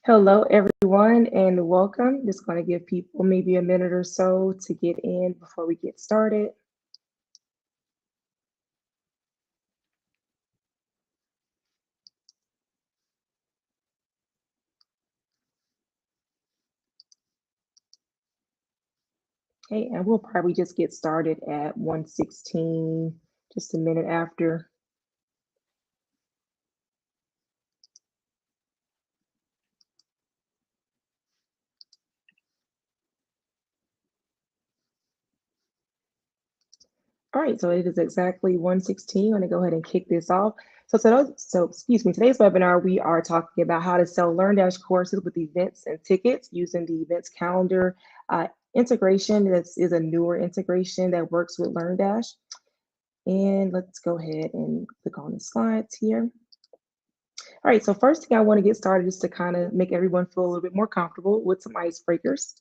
Hello, everyone, and welcome. Just going to give people maybe a minute or so to get in before we get started. Okay, and we'll probably just get started at 1:16, just a minute after. All right, so it is exactly 1:16. I'm going to go ahead and kick this off. Today's webinar, we are talking about how to sell LearnDash courses with events and tickets using the events calendar integration. This is a newer integration that works with LearnDash. And let's go ahead and click on the slides here. All right, so first thing I want to get started is to kind of make everyone feel a little bit more comfortable with some icebreakers.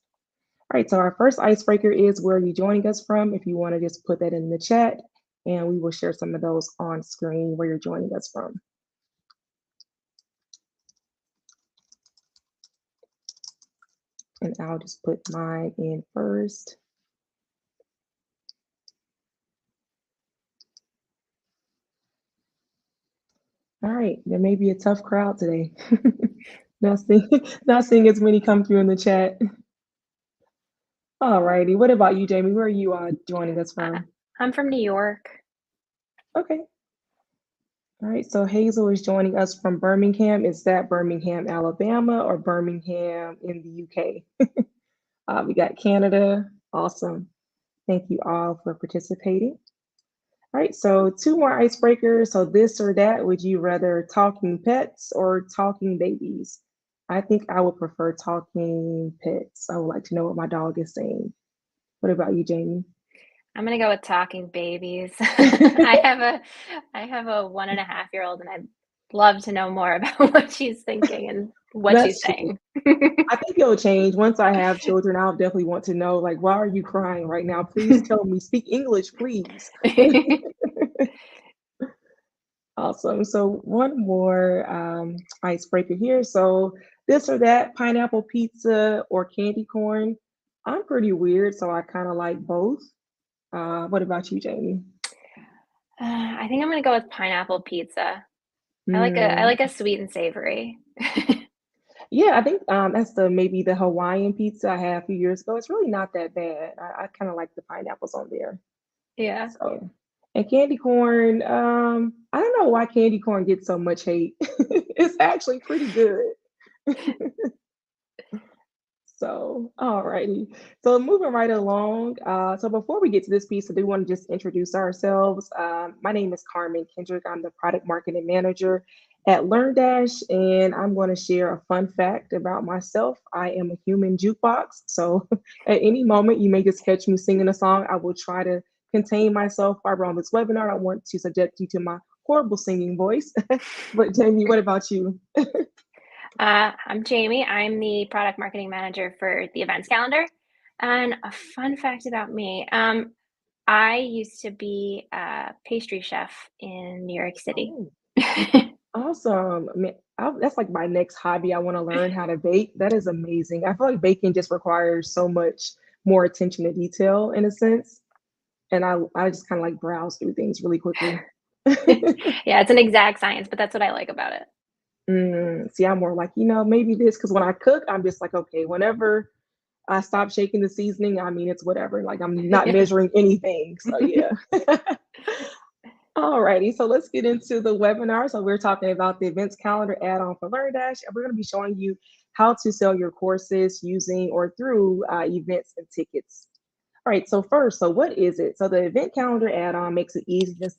All right, so our first icebreaker is where you're joining us from. If you want to just put that in the chat, and we will share some of those on screen where you're joining us from. And I'll just put mine in first. All right, there may be a tough crowd today. not seeing as many come through in the chat. All righty, what about you, Jamie? Where are you joining us from? I'm from New York. Okay. All right, so Hazel is joining us from Birmingham. Is that Birmingham, Alabama, or Birmingham in the UK? We got Canada. Awesome. Thank you all for participating. All right, so two more icebreakers. So this or that, would you rather talking pets or talking babies? I think I would prefer talking pets. I would like to know what my dog is saying. What about you, Jamie? I'm gonna go with talking babies. I have a 1.5-year-old, and I'd love to know more about what she's thinking and what she's That's saying. I think it'll change. Once I have children, I'll definitely want to know, like, why are you crying right now? Please tell me, speak English, please. Awesome. So one more icebreaker here. So this or that, pineapple pizza or candy corn. I'm pretty weird, so I kind of like both. What about you, Jamie? I think I'm gonna go with pineapple pizza. I like a sweet and savory. Yeah, I think that's maybe the Hawaiian pizza I had a few years ago. It's really not that bad. I kind of like the pineapples on there. Yeah. So, and candy corn, I don't know why candy corn gets so much hate. It's actually pretty good. So, alrighty. So moving right along. So before we get to this piece, I do want to just introduce ourselves. My name is Carmen Kendrick. I'm the product marketing manager at LearnDash, and I'm going to share a fun fact about myself. I am a human jukebox. So at any moment, you may just catch me singing a song. I will try to contain myself while we're on this webinar. I want to subject you to my horrible singing voice. But Jamie, what about you? I'm Jamie. I'm the product marketing manager for the events calendar. And a fun fact about me, I used to be a pastry chef in New York City. Oh. Awesome. I mean, that's like my next hobby. I want to learn how to bake. That is amazing. I feel like baking just requires so much more attention to detail in a sense. And I just kind of like browse through things really quickly. Yeah, it's an exact science, but that's what I like about it. See, I'm more like, maybe this, because when I cook, I'm just like, okay, whenever I stop shaking the seasoning, I mean, it's whatever. Like, I'm not measuring anything. So, yeah. Alrighty, so let's get into the webinar. So we're talking about the events calendar add-on for LearnDash, and we're going to be showing you how to sell your courses using or through events and tickets. All right, so first, so what is it? So the event calendar add-on makes it easy to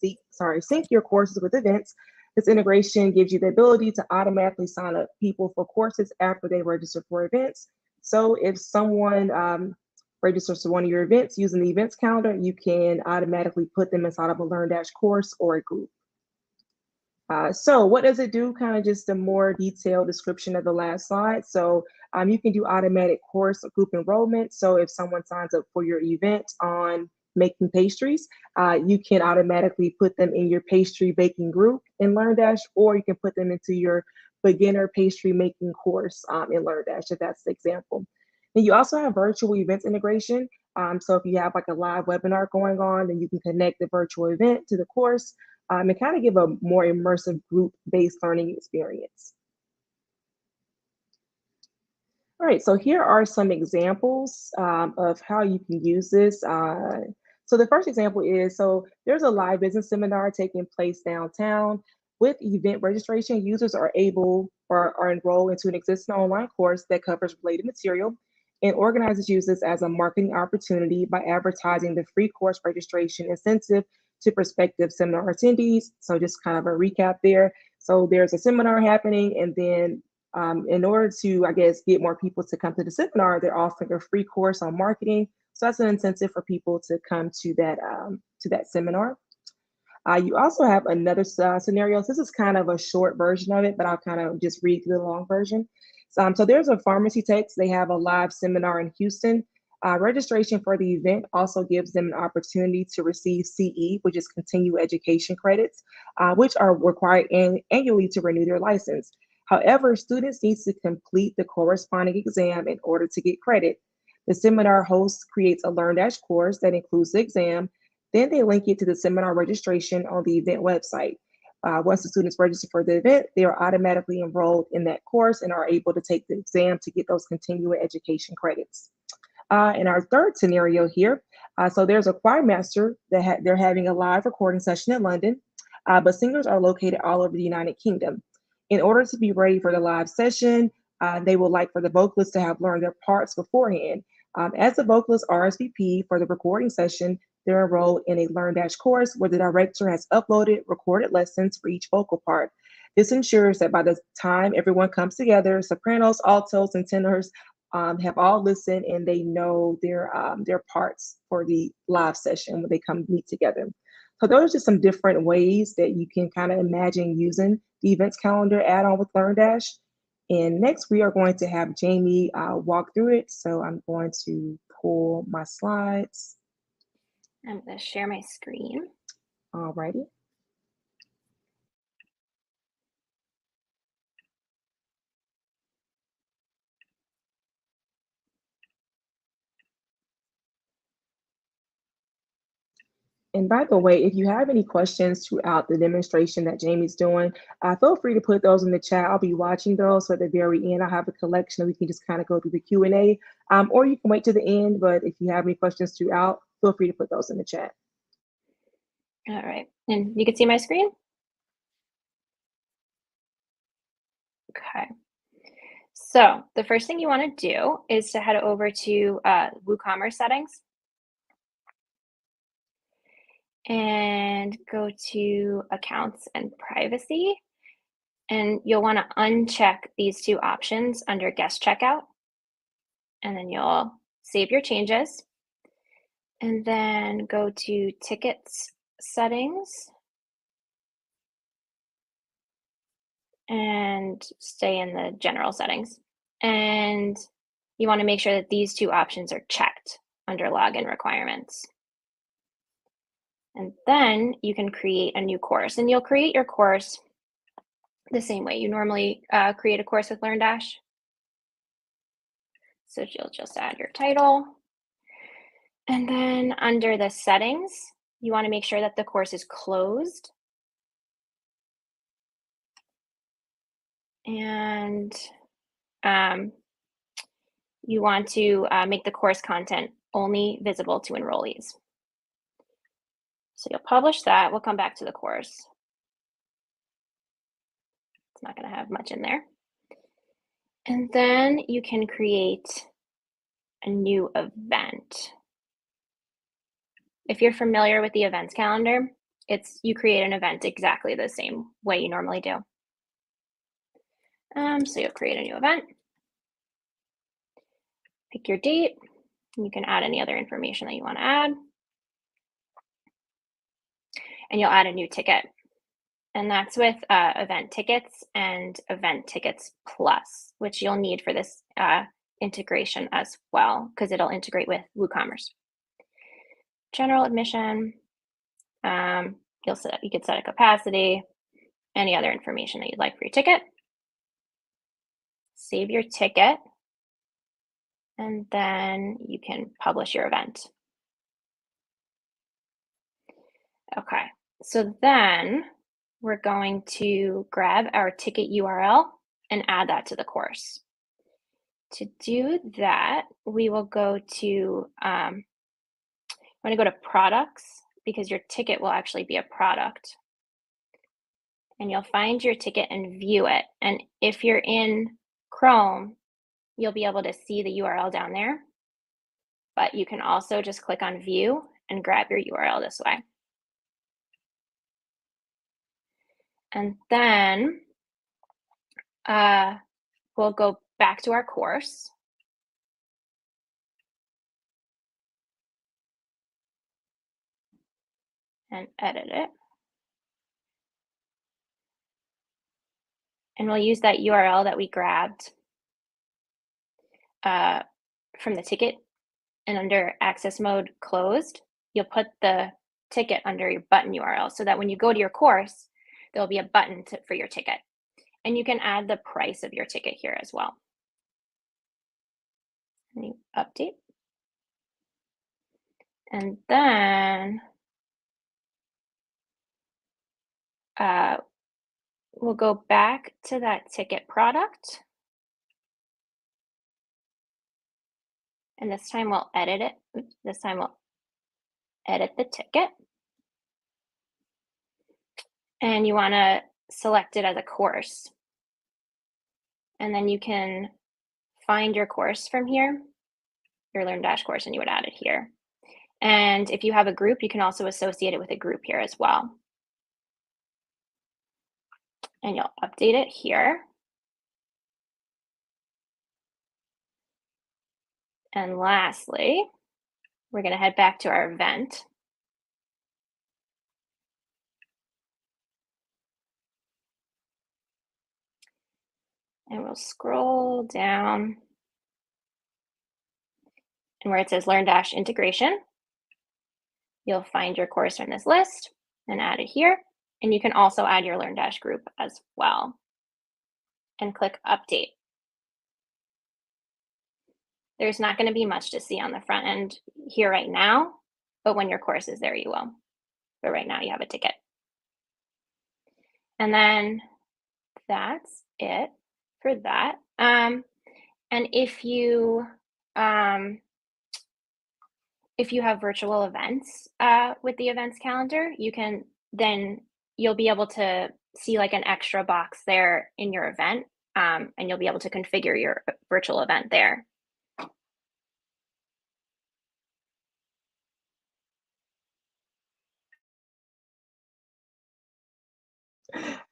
sync your courses with events. This integration gives you the ability to automatically sign up people for courses after they register for events. So if someone registers to one of your events using the events calendar, you can automatically put them inside of a LearnDash course or a group. So what does it do? Kind of just a more detailed description of the last slide. So you can do automatic course or group enrollment. So if someone signs up for your event on making pastries, you can automatically put them in your pastry baking group in LearnDash, or you can put them into your beginner pastry making course in LearnDash, if that's the example. And you also have virtual events integration. So if you have like a live webinar going on, then you can connect the virtual event to the course and kind of give a more immersive group-based learning experience. All right, so here are some examples of how you can use this. So the first example is, so there's a live business seminar taking place downtown. With event registration, users are able or are enrolled into an existing online course that covers related material, and organizers use this as a marketing opportunity by advertising the free course registration incentive to prospective seminar attendees. So just kind of a recap there. So there's a seminar happening, and then in order to, I guess, get more people to come to the seminar, they're offering a free course on marketing. So that's an incentive for people to come to that seminar. You also have another scenario. So this is kind of a short version of it, but I'll kind of just read through the long version. So there's a pharmacy techs. They have a live seminar in Houston. Registration for the event also gives them an opportunity to receive CE, which is continuing education credits, which are required annually to renew their license. However, students need to complete the corresponding exam in order to get credit. The seminar host creates a LearnDash course that includes the exam. Then they link it to the seminar registration on the event website. Once the students register for the event, they are automatically enrolled in that course and are able to take the exam to get those continuing education credits. In our third scenario here, so there's a choir master that they're having a live recording session in London, but singers are located all over the United Kingdom. In order to be ready for the live session, they would like for the vocalists to have learned their parts beforehand. As the vocalists RSVP for the recording session, they're enrolled in a LearnDash course where the director has uploaded recorded lessons for each vocal part. This ensures that by the time everyone comes together, sopranos, altos, and tenors have all listened and they know their parts for the live session when they come meet together. So those are just some different ways that you can kind of imagine using the events calendar add-on with LearnDash. And next we are going to have Jamie walk through it. So I'm going to pull my slides. I'm going to share my screen. All righty. And by the way, if you have any questions throughout the demonstration that Jamie's doing, feel free to put those in the chat. I'll be watching those. So at the very end, I'll have a collection and we can just kind of go through the Q&A, or you can wait to the end. But if you have any questions throughout, feel free to put those in the chat. All right, and you can see my screen? Okay. So the first thing you want to do is to head over to WooCommerce settings and go to accounts and privacy. And you'll want to uncheck these two options under guest checkout. And then you'll save your changes. And then go to tickets settings and stay in the general settings. And you want to make sure that these two options are checked under login requirements. And then you can create a new course, and you'll create your course the same way you normally create a course with LearnDash. So you'll just add your title. And then under the settings, you want to make sure that the course is closed. And you want to make the course content only visible to enrollees. So you'll publish that. We'll come back to the course. It's not going to have much in there. And then you can create a new event. If you're familiar with the events calendar, you create an event exactly the same way you normally do. So you'll create a new event. Pick your date. You can add any other information that you want to add. And you'll add a new ticket. And that's with event tickets and event tickets plus, which you'll need for this integration as well, because it'll integrate with WooCommerce. general admission. You could set a capacity, any other information that you'd like for your ticket. Save your ticket, and then you can publish your event. Okay, so then we're going to grab our ticket URL and add that to the course. To do that, we will go to, I'm going to go to products because your ticket will actually be a product. And you'll find your ticket and view it. And if you're in Chrome, you'll be able to see the URL down there. But you can also just click on view and grab your URL this way. And then we'll go back to our course. And edit it. And we'll use that URL that we grabbed from the ticket, and under access mode closed, you'll put the ticket under your button URL so that when you go to your course, there'll be a button for your ticket. And you can add the price of your ticket here as well. And you update. And then we'll go back to that ticket product. And this time we'll edit it. Oops, this time we'll edit the ticket. And you want to select it as a course. And then you can find your course from here, your LearnDash course, and you would add it here. And if you have a group, you can also associate it with a group here as well. And you'll update it here. And lastly, we're going to head back to our event. And we'll scroll down. And where it says LearnDash integration, you'll find your course in this list and add it here. And you can also add your LearnDash group as well. And click update. There's not going to be much to see on the front end here right now, but when your course is there, you will. But right now you have a ticket. And then that's it for that. And if you have virtual events with the events calendar, you'll be able to see like an extra box there in your event, and you'll be able to configure your virtual event there.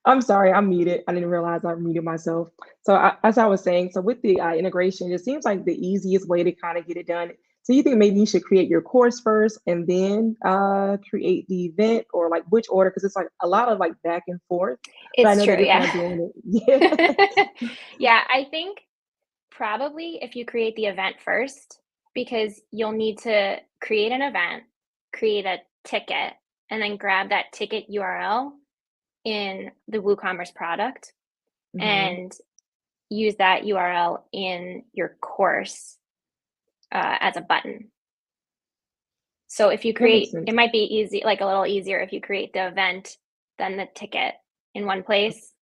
I'm sorry, I'm muted. I didn't realize I muted myself. So as I was saying, so with the integration, it seems like the easiest way to kind of get it done. So you think maybe you should create your course first and then create the event, or like which order? Because it's like a lot of like back and forth. But I It's know true, that you're yeah. kind of doing it. Yeah. Yeah, I think probably if you create the event first, because you'll need to create an event, create a ticket, and then grab that ticket URL in the WooCommerce product and use that URL in your course as a button. So if you create, it might be easy, like a little easier if you create the event, then the ticket in one place,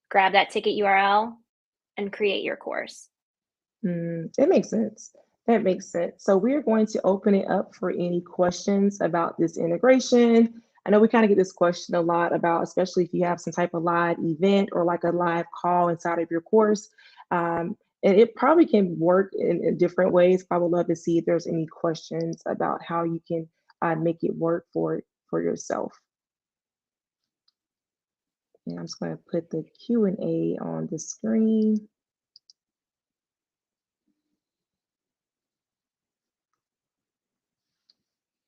grab that ticket URL and create your course. That makes sense. That makes sense. So we're going to open it up for any questions about this integration. I know we kind of get this question a lot about, especially if you have some type of live event or like a live call inside of your course. And it probably can work in different ways. I would love to see if there's any questions about how you can make it work for yourself. And I'm just going to put the Q&A on the screen.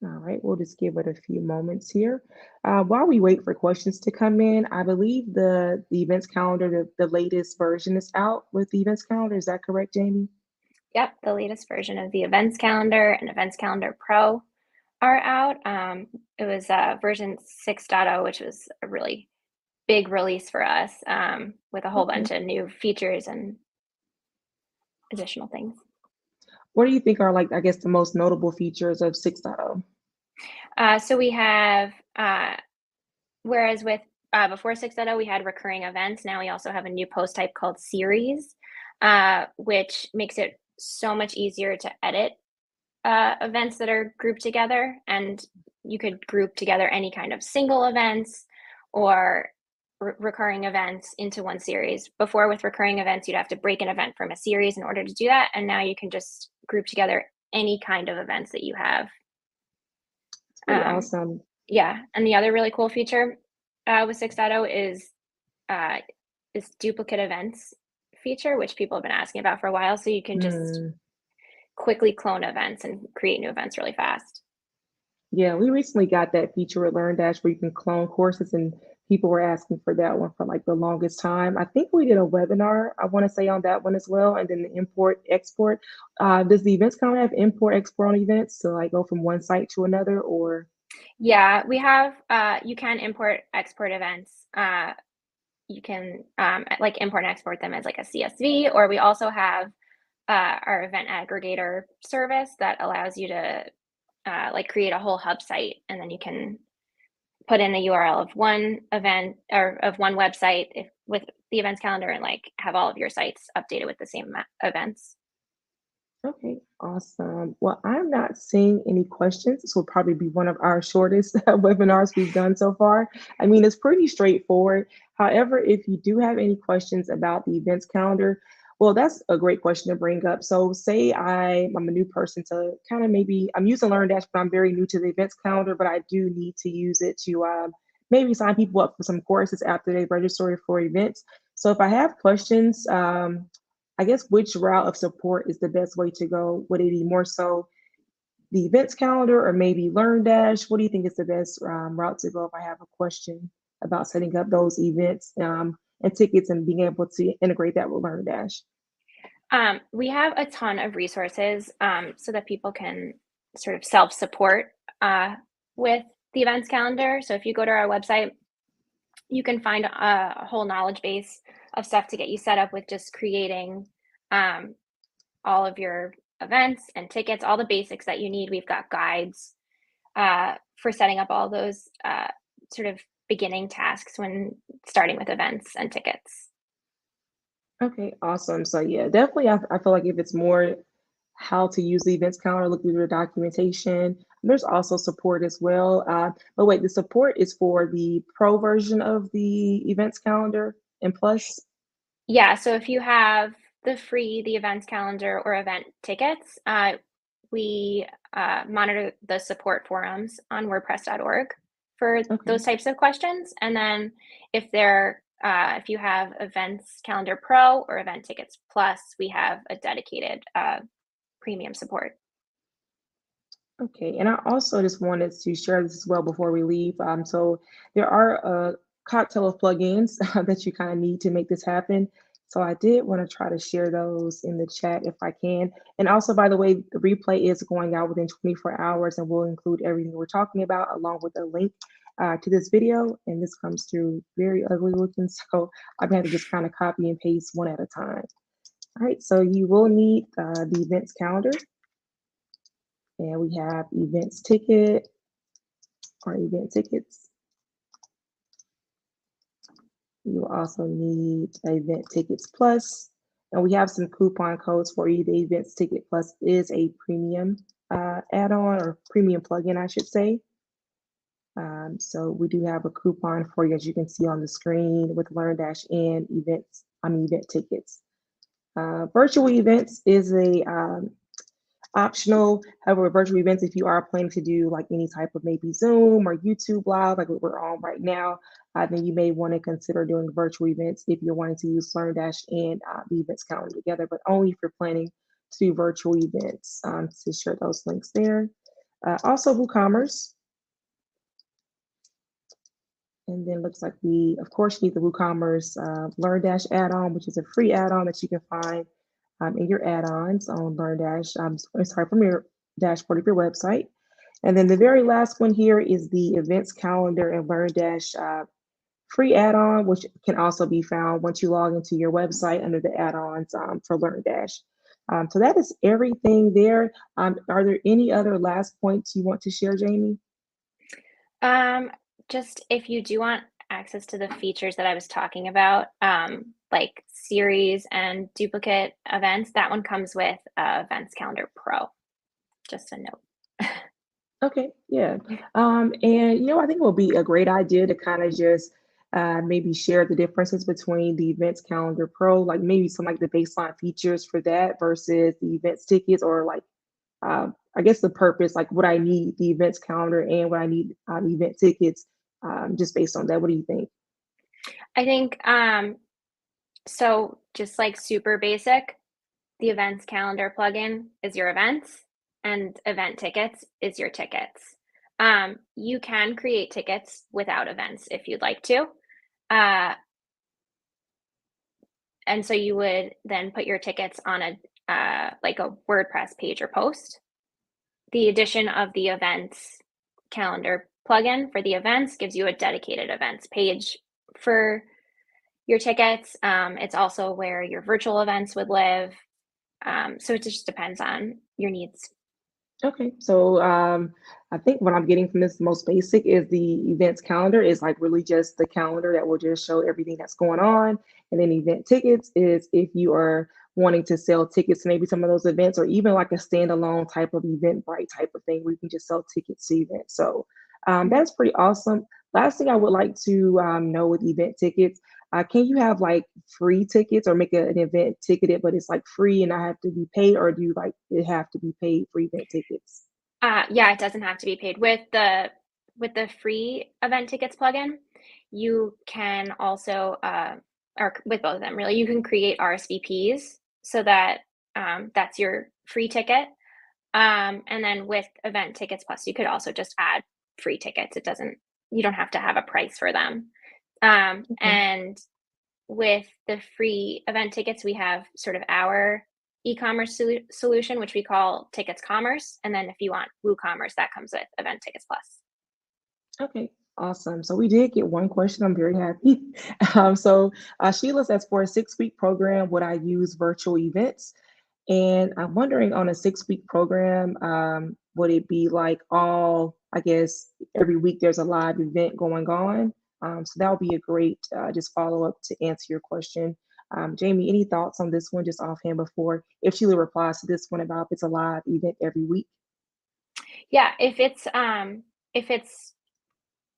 All right, we'll just give it a few moments here. While we wait for questions to come in, I believe the events calendar, the latest version is out with the events calendar. Is that correct, Jamie? Yep, the latest version of the events calendar and events calendar pro are out. It was version 6.0, which was a really big release for us, with a whole Okay. bunch of new features and additional things. What do you think are like, I guess, the most notable features of 6.0? So we have, whereas with before 6.0, we had recurring events. Now we also have a new post type called series, which makes it so much easier to edit events that are grouped together. And you could group together any kind of single events or recurring events into one series. Before, with recurring events, you'd have to break an event from a series in order to do that. And now you can just group together any kind of events that you have. It's pretty Um, awesome. yeah, and the other really cool feature with 6.0 uh, is duplicate events feature, which people have been asking about for a while. So you can just Hmm. quickly clone events and create new events really fast. Yeah, we recently got that feature with LearnDash where you can clone courses, and people were asking for that one for like the longest time. I think we did a webinar, I want to say, on that one as well, and then the import export. Does the events kind of have import export on events to like go from one site to another, or? Yeah, we have, you can import export events. You can like import and export them as like a CSV, or we also have our event aggregator service that allows you to like create a whole hub site, and then you can put in a URL of one event or of one website if, with the events calendar, and like have all of your sites updated with the same events. Okay, awesome. Well, I'm not seeing any questions. This will probably be one of our shortest webinars we've done so far. I mean, it's pretty straightforward. However, if you do have any questions about the events calendar, well, that's a great question to bring up. So say I'm a new person to kind of, maybe I'm using LearnDash, but I'm very new to the events calendar, but I do need to use it to maybe sign people up for some courses after they register for events. So if I have questions, I guess, which route of support is the best way to go? Would it be more so the events calendar or maybe LearnDash? What do you think is the best route to go if I have a question about setting up those events and tickets and being able to integrate that with LearnDash? We have a ton of resources so that people can sort of self support with the events calendar. So if you go to our website, you can find a whole knowledge base of stuff to get you set up with just creating um, all of your events and tickets, all the basics that you need. We've got guides for setting up all those sort of beginning tasks when starting with events and tickets. Okay, awesome. So yeah, definitely, I feel like if it's more how to use the events calendar, look through the documentation. There's also support as well. But wait, the support is for the pro version of the events calendar and plus? Yeah, so if you have the events calendar or event tickets, we monitor the support forums on WordPress.org for Okay. those types of questions. And then if you have Events Calendar Pro or Event Tickets Plus, we have a dedicated premium support. Okay, and I also just wanted to share this as well before we leave. So there are a cocktail of plugins that you kind of need to make this happen. So I did want to try to share those in the chat if I can. And also, by the way, the replay is going out within 24 hours, and we'll include everything we're talking about along with a link to this video. And this comes through very ugly looking, so I'm going to just kind of copy and paste one at a time. All right, so you will need the events calendar. And we have events ticket or event tickets. You will also need event tickets plus, and we have some coupon codes for you. The events ticket plus is a premium add-on or premium plugin, I should say. So we do have a coupon for you, as you can see on the screen, with LearnDash and event tickets. Virtual events is a optional. However, virtual events, if you are planning to do like any type of maybe Zoom or YouTube live, like what we're on right now, then you may want to consider doing virtual events if you're wanting to use LearnDash and the events calendar together, but only if you're planning to do virtual events. To share those links there. Also, WooCommerce. And then looks like we, of course, need the WooCommerce LearnDash add-on, which is a free add-on that you can find in your add-ons on LearnDash. Sorry, from your dashboard of your website. And then the very last one here is the events calendar and LearnDash free add-on, which can also be found once you log into your website under the add-ons for LearnDash. So that is everything there. Are there any other last points you want to share, Jamie? Um, just if you do want access to the features that I was talking about, like series and duplicate events, that one comes with Events Calendar Pro. Just a note. Okay, yeah. And I think it will be a great idea to kind of just maybe share the differences between the Events Calendar Pro, like maybe some like the baseline features for that versus the events tickets, or like I guess the purpose, like what I need the events calendar and what I need event tickets, just based on that. What do you think? I think so just like super basic, the events calendar plugin is your events and event tickets is your tickets. You can create tickets without events if you'd like to. Uh, and so you would then put your tickets on a like a WordPress page or post. The addition of the events calendar plugin for the events gives you a dedicated events page for your tickets. It's also where your virtual events would live. So it just depends on your needs. Okay, so I think what I'm getting from this most basic is the events calendar is like really just the calendar that will just show everything that's going on. And then event tickets is if you are wanting to sell tickets to maybe some of those events, or even like a standalone type of Eventbrite type of thing where you can just sell tickets to events. So Mhm. that's pretty awesome. Last thing I would like to know with event tickets, can you have like free tickets or make an event ticketed, but it's like free and I have to be paid, or do you like it have to be paid for event tickets? Yeah, it doesn't have to be paid with the free event tickets plugin. You can also, or with both of them really, you can create RSVPs so that that's your free ticket. And then with event tickets plus, you could also just add free tickets. It doesn't, you don't have to have a price for them. Okay. And with the free event tickets, we have sort of our e-commerce solution, which we call Tickets Commerce. And then if you want WooCommerce, that comes with Event Tickets Plus. Okay. Awesome. So we did get one question. I'm very happy. So Sheila says, for a 6-week program, would I use virtual events? And I'm wondering, on a 6-week program, would it be like I guess, every week there's a live event going on? So that would be a great just follow up to answer your question. Jamie, any thoughts on this one just offhand before, if Sheila replies to this one about if it's a live event every week? Yeah, if it's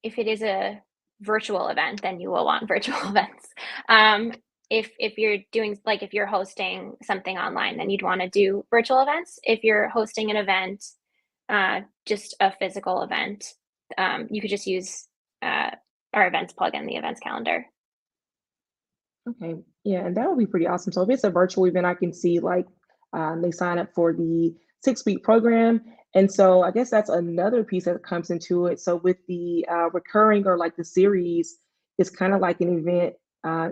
if it is a virtual event, then you will want virtual events. Um, if you're doing like if you're hosting something online, then you'd want to do virtual events. If you're hosting an event, just a physical event, you could just use uh, our events plugin, the events calendar. Okay, yeah, and that would be pretty awesome. So if it's a virtual event, I can see like they sign up for the 6-week program, and so I guess that's another piece that comes into it. So with the recurring or like the series, it's kind of like an event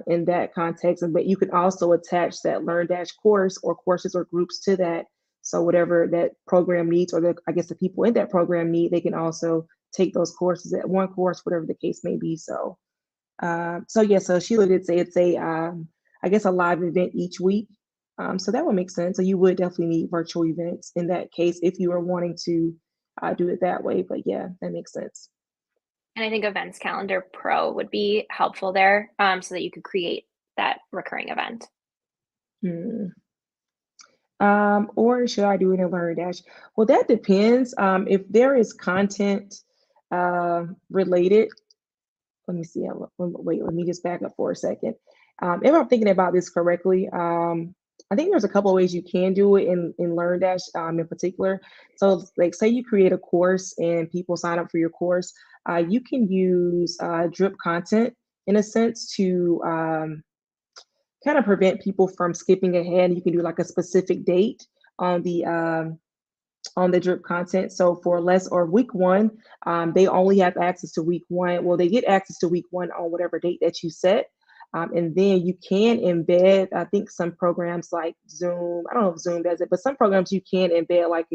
in that context, but you can also attach that LearnDash course or courses or groups to that. So whatever that program needs, or I guess the people in that program need, they can also take those courses at one course, whatever the case may be. So yeah, so Sheila did say it's I guess a live event each week. So that would make sense. So you would definitely need virtual events in that case if you were wanting to do it that way. But yeah, that makes sense. And I think Events Calendar Pro would be helpful there, so that you could create that recurring event. Hmm. Or should I do it in LearnDash? Well, that depends. If there is content related, let me see. Wait, let me just back up for a second. If I'm thinking about this correctly, I think there's a couple of ways you can do it in LearnDash in particular. So, like, say you create a course and people sign up for your course, you can use drip content in a sense to kind of prevent people from skipping ahead. You can do like a specific date on the drip content. So for less or week one, they only have access to week one. Well, they get access to week one on whatever date that you set. And then you can embed, I think some programs like Zoom, I don't know if Zoom does it, but some programs you can embed like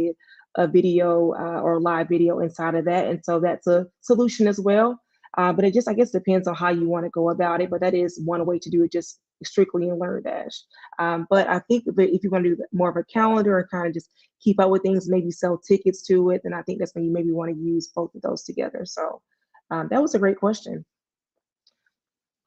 a video or live video inside of that. And so that's a solution as well. But it just, I guess, depends on how you want to go about it. But that is one way to do it, just strictly in LearnDash. But I think that if you want to do more of a calendar or kind of just keep up with things, maybe sell tickets to it, then I think that's when you maybe want to use both of those together. So that was a great question.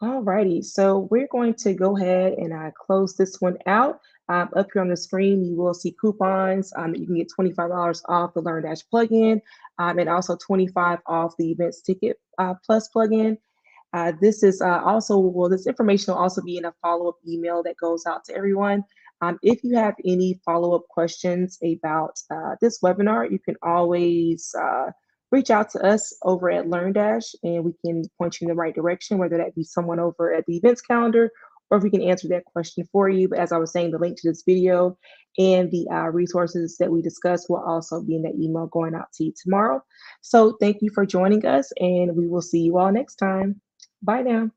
Alrighty, so we're going to go ahead and close this one out. Up here on the screen, you will see coupons. You can get $25 off the LearnDash plugin, and also 25 off the Events Ticket Plus plugin. This is also, well, this information will also be in a follow-up email that goes out to everyone. If you have any follow-up questions about this webinar, you can always reach out to us over at LearnDash and we can point you in the right direction, whether that be someone over at the events calendar or if we can answer that question for you. But as I was saying, the link to this video and the resources that we discussed will also be in that email going out to you tomorrow. So thank you for joining us and we will see you all next time. Bye now.